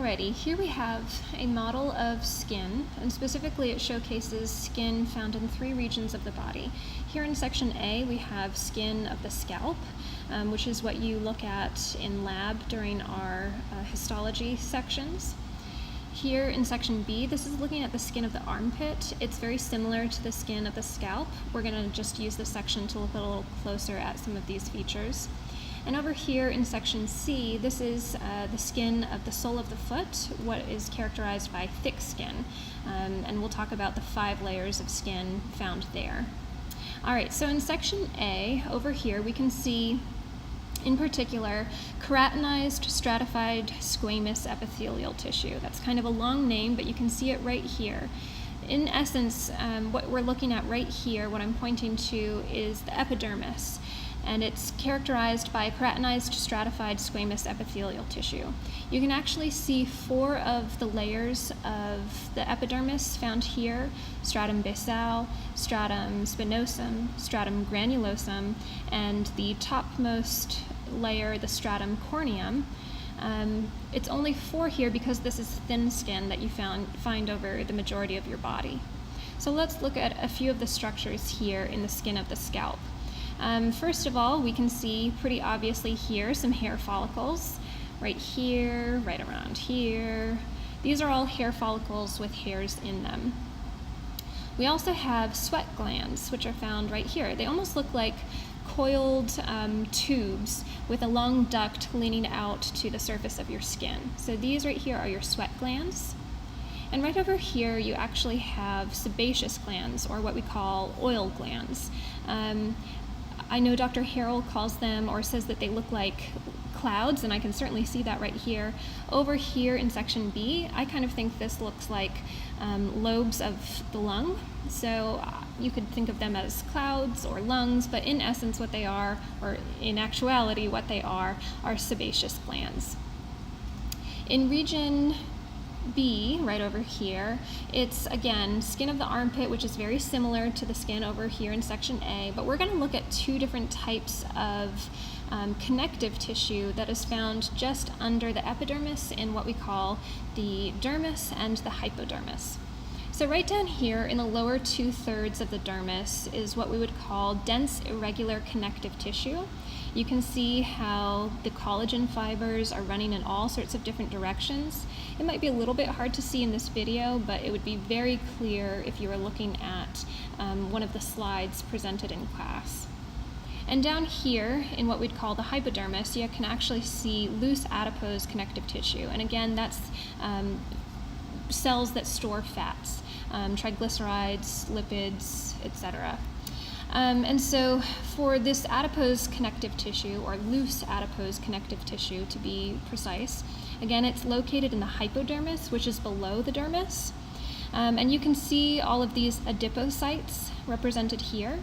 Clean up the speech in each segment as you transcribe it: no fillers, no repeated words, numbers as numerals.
Alrighty, here we have a model of skin, and specifically it showcases skin found in 3 regions of the body. Here in section A, we have skin of the scalp, which is what you look at in lab during our histology sections. Here in section B, this is looking at the skin of the armpit. It's very similar to the skin of the scalp. We're going to just use this section to look a little closer at some of these features. And over here in section C, this is the skin of the sole of the foot, what is characterized by thick skin. And we'll talk about the 5 layers of skin found there. All right, so in section A, over here, we can see in particular keratinized stratified squamous epithelial tissue. That's kind of a long name, but you can see it right here. In essence, what we're looking at right here, what I'm pointing to, is the epidermis. And it's characterized by keratinized stratified squamous epithelial tissue. You can actually see 4 of the layers of the epidermis found here: stratum basal, stratum spinosum, stratum granulosum, and the topmost layer, the stratum corneum. It's only 4 here because this is thin skin that you find over the majority of your body. So let's look at a few of the structures here in the skin of the scalp. First of all, we can see pretty obviously here some hair follicles, right here, right around here. These are all hair follicles with hairs in them. We also have sweat glands, which are found right here. They almost look like coiled tubes with a long duct leaning out to the surface of your skin. So these right here are your sweat glands. And right over here, you actually have sebaceous glands, or what we call oil glands. I know Dr. Harrell calls them, or says that they look like clouds, and I can certainly see that right here. Over here in section B, I kind of think this looks like lobes of the lung. So you could think of them as clouds or lungs, but in essence what they are, or in actuality what they are sebaceous glands. In region B, right over here, it's again skin of the armpit, which is very similar to the skin over here in section A, but we're going to look at 2 different types of connective tissue that is found just under the epidermis in what we call the dermis and the hypodermis. So right down here in the lower 2/3 of the dermis is what we would call dense irregular connective tissue. You can see how the collagen fibers are running in all sorts of different directions. It might be a little bit hard to see in this video, but it would be very clear if you were looking at one of the slides presented in class. And down here in what we'd call the hypodermis, you can actually see loose adipose connective tissue. And again, that's cells that store fats, triglycerides, lipids, etc. And so for this adipose connective tissue, or loose adipose connective tissue to be precise, again, it's located in the hypodermis, which is below the dermis. And you can see all of these adipocytes represented here.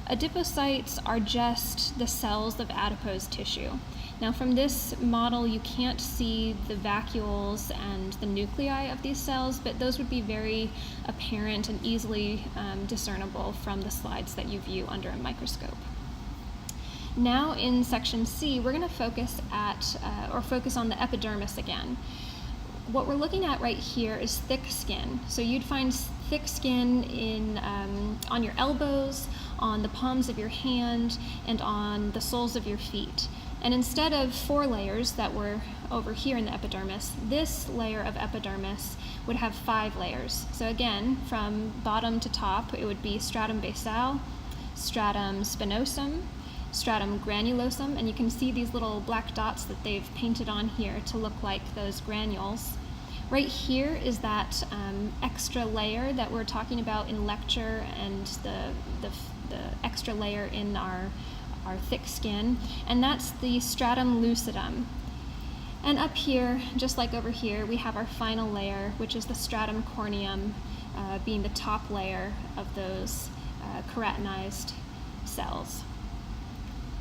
Adipocytes are just the cells of adipose tissue. Now from this model, you can't see the vacuoles and the nuclei of these cells, but those would be very apparent and easily discernible from the slides that you view under a microscope. Now in section C, we're going to focus on the epidermis again. What we're looking at right here is thick skin. So you'd find thick skin on your elbows, on the palms of your hand, and on the soles of your feet. And instead of 4 layers that were over here in the epidermis, this layer of epidermis would have 5 layers. So again, from bottom to top, it would be stratum basal, stratum spinosum, stratum granulosum, and you can see these little black dots that they've painted on here to look like those granules. Right here is that extra layer that we're talking about in lecture, and the extra layer in our thick skin, and that's the stratum lucidum. And up here, just like over here, we have our final layer, which is the stratum corneum, being the top layer of those keratinized cells.